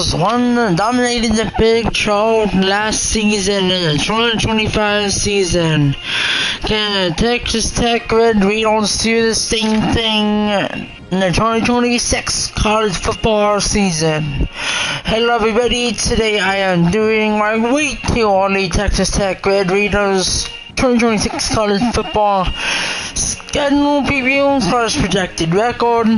Eagles dominated the Big 12 last season in the 2025 season. Can the Texas Tech Red Raiders do the same thing in the 2026 college football season? Hello everybody, today I am doing my week 2 on the Texas Tech Red Raiders 2026 college football schedule preview / projected record.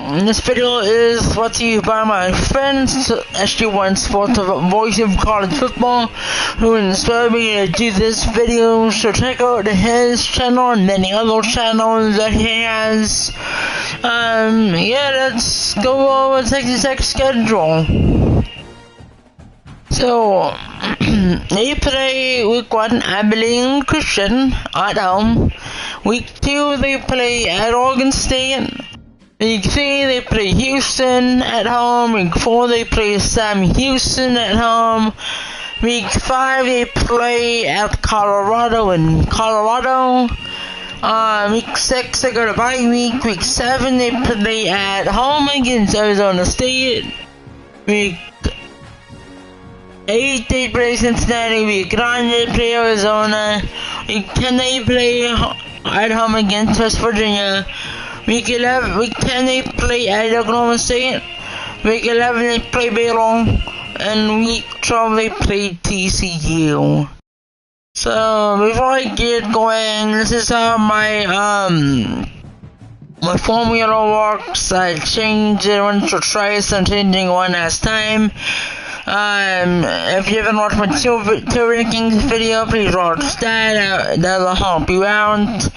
This video is brought to you by my friends SG1 Sports, voice of college football, who inspired me to do this video. So check out his channel and many other channels that he has. Let's go over Texas Tech schedule. So they play week 1 Abilene Christian at home. Week 2 they play at Oregon State. Week 3 they play Houston at home. Week 4 they play Sam Houston at home. Week 5 they play at Colorado in Colorado. Week 6 they go to bye week. Week 7 they play at home against Arizona State. Week 8 they play Cincinnati. Week 9 they play Arizona. Week 10 they play at home against West Virginia. Week 10 they play at Oklahoma State. Week 11 they play Baylor. And week 12 they play TCU. So before I get going, this is how my formula works. I changed it once or twice. I'm changing one last time. If you haven't watched my tier rankings video, please watch that. That'll help you out.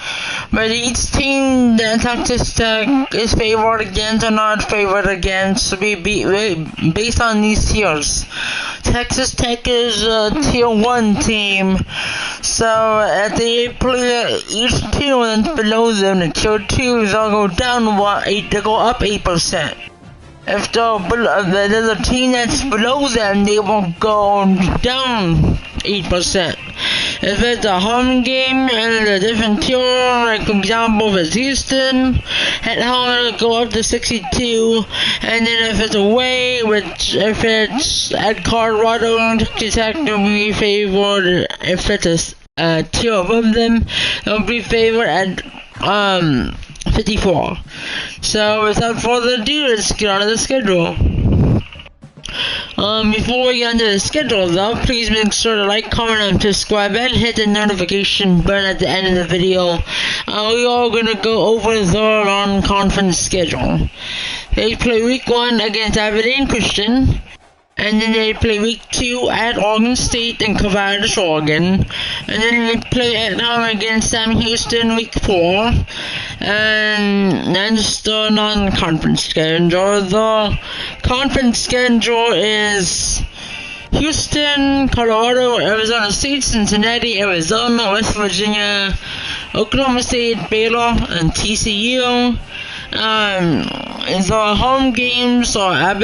But each team that Texas Tech is favored against or not favored against will be based on these tiers. Texas Tech is a tier 1 team, so if they play each team that's below them, the tier 2s will go down they go up 8%. If there's a team that's below them, they will go down 8%. If it's a home game and it's a different tier, like for example if it's Houston, at home it'll go up to 62, and then if it's away, if it's at Colorado, Texas Tech will be favored. If it's a tier above them, they'll be favored at 54. So without further ado, let's get on to the schedule. Before we get into the schedule though, please make sure to like, comment, and subscribe, and hit the notification button at the end of the video. We are gonna go over the non-conference schedule. They play week 1 against Abilene Christian. And then they play week 2 at Oregon State and Cavaliers, Oregon. And then they play at home against Sam Houston week 4. And that's the non-conference schedule. The conference schedule is Houston, Colorado, Arizona State, Cincinnati, Arizona, West Virginia, Oklahoma State, Baylor, and TCU. The home games are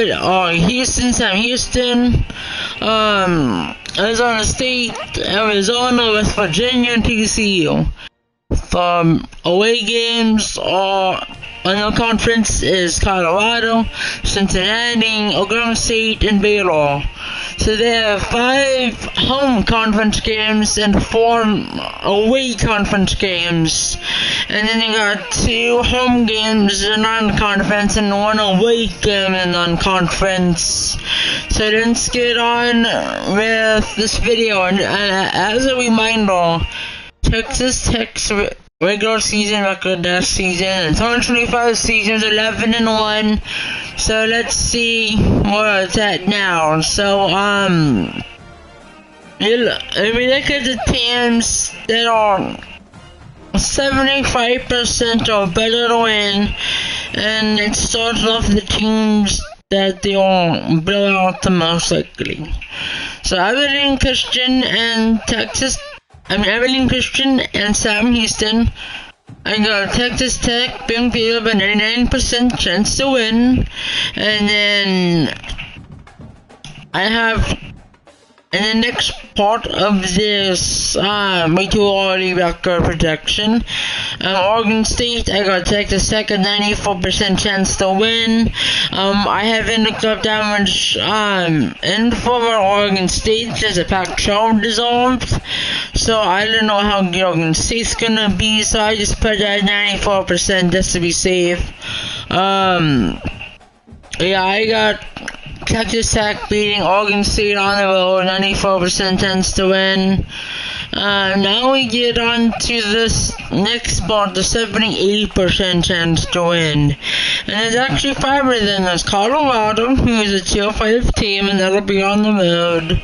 Houston, Sam Houston, Arizona State, Arizona, West Virginia, and TCU. The away games are on the conference is Colorado, Cincinnati, Oklahoma State, and Baylor. So they have 5 home conference games and 4 away conference games. And then you got 2 home games in non-conference and 1 away game in non-conference. So let's get on with this video. And as a reminder, Texas Tech's regular season record last season, the 2025 season is 11-1. So let's see where it's at now. So if we look at the teams that are 75% or better to win, and it starts off the teams that they will blow out the most likely. So Abilene Christian and Abilene Christian and Sam Houston. I got Texas Tech being favored by 99% chance to win. And then I have in the next part of this way too early record projection, Oregon State, I got Texas Tech a 94% chance to win. I haven't looked up that much info about Oregon State because the Pac-12 dissolved, so I don't know how good Oregon State's gonna be, so I just put that 94% just to be safe. Yeah, I got Texas Tech beating Oregon State on the road, 94% chance to win. Now we get on to this next spot, the 78% chance to win. And it's actually farther than this. Colorado, who is a tier 5 team, and that'll be on the road.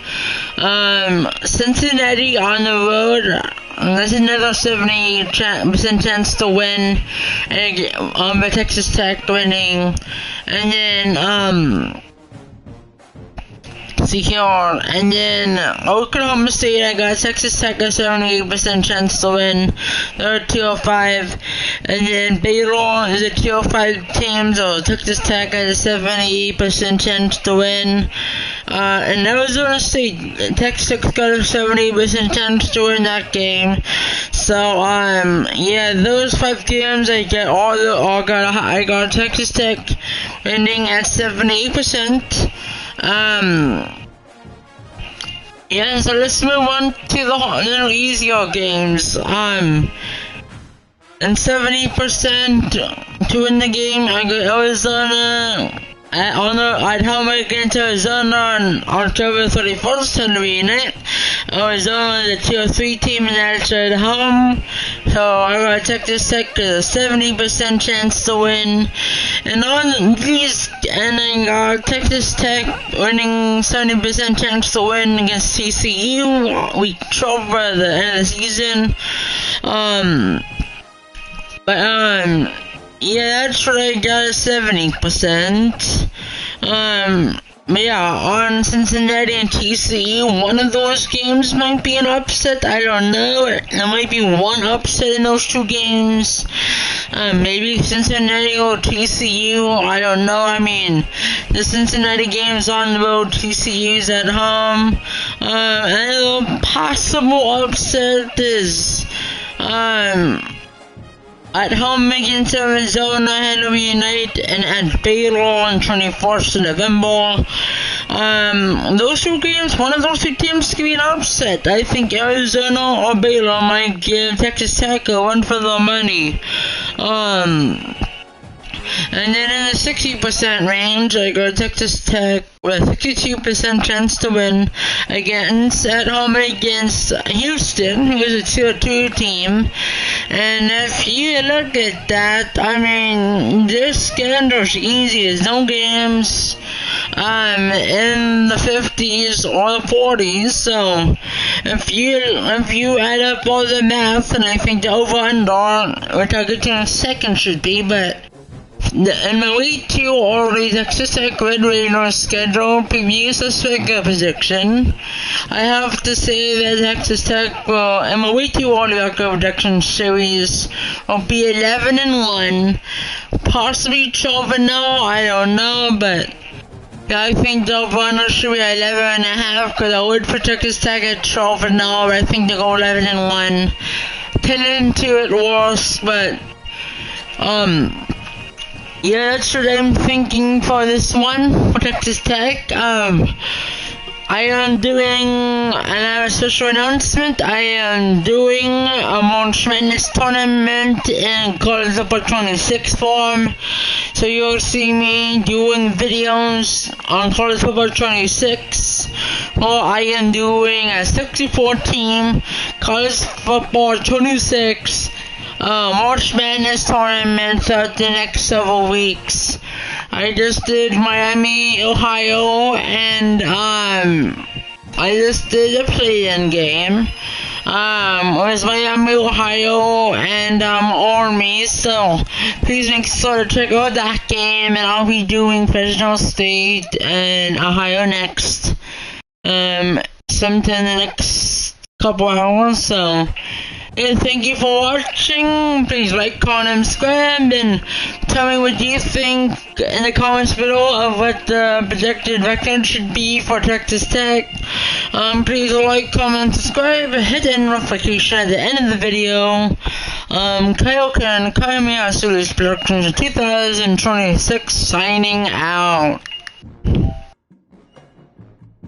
Cincinnati on the road. That's another 78% chance to win. And by Texas Tech winning. And then, see here, and then Oklahoma State, I got Texas Tech a 78% chance to win. They're tier 5, and then Baylor is a tier 5 team, so Texas Tech has a 78% chance to win. And Arizona State, Texas Tech got a 78% chance to win that game. So yeah, those 5 games I got Texas Tech winning at 78%. Yeah, so let's move on to the little easier games. And 70% to win the game, I got Arizona at home against Arizona on October 31st to win it. Arizona is a tier 3 team and that's at home. So I got Texas Tech with a 70% chance to win. And on these, and I got Texas Tech winning 70% chance to win against TCU week 12 for the end of the season. Yeah, that's what I got at 70%. Yeah, on Cincinnati and TCU, one of those games might be an upset, I don't know. There might be one upset in those 2 games. Maybe Cincinnati or TCU, I don't know. I mean, the Cincinnati game's on the road, TCU's at home. And a possible upset is, at home against Arizona, Henry United, and at Baylor on 21st of November. Those 2 games, one of those 2 teams could be an upset. I think Arizona or Baylor might give Texas Tech a run for their money. And then in the 60% range, I got Texas Tech with a 62% chance to win at home against Houston, who is a tier 2 team. And if you look at that, I mean, their schedule's easy. There's no games in the 50s or the 40s. So if you add up all the math, and I think the over-under, which I'll get to in a second, should be, but in the week 2 already Texas Tech Red Raiders schedule previews the figure prediction. I have to say that Texas Tech will, in the week 2 already prediction series, will be 11-1, possibly 12-0, I don't know, but I think the over-under should be 11.5, because I would put Texas Tech at 12-0, but I think they'll go 11-1, 10-2 at worst, but yeah, that's what I'm thinking for this one, for Texas Tech. I am doing another special announcement. I am doing a March Madness tournament in College Football 26 form. So you'll see me doing videos on College Football 26. Well, I am doing a 64 team College Football 26 March Madness tournament throughout the next several weeks. I just did Miami, Ohio, and I just did a play-in game. It was Miami, Ohio, and Army, so please make sure to check out that game, and I'll be doing Fresno State and Ohio next, sometime in the next couple hours, so and thank you for watching. Please like, comment, subscribe, and tell me what you think in the comments below of what the projected record should be for Texas Tech. Please like, comment, subscribe, and hit the notification at the end of the video. Kaioken Kaimiya Studios Productions 2026 signing out.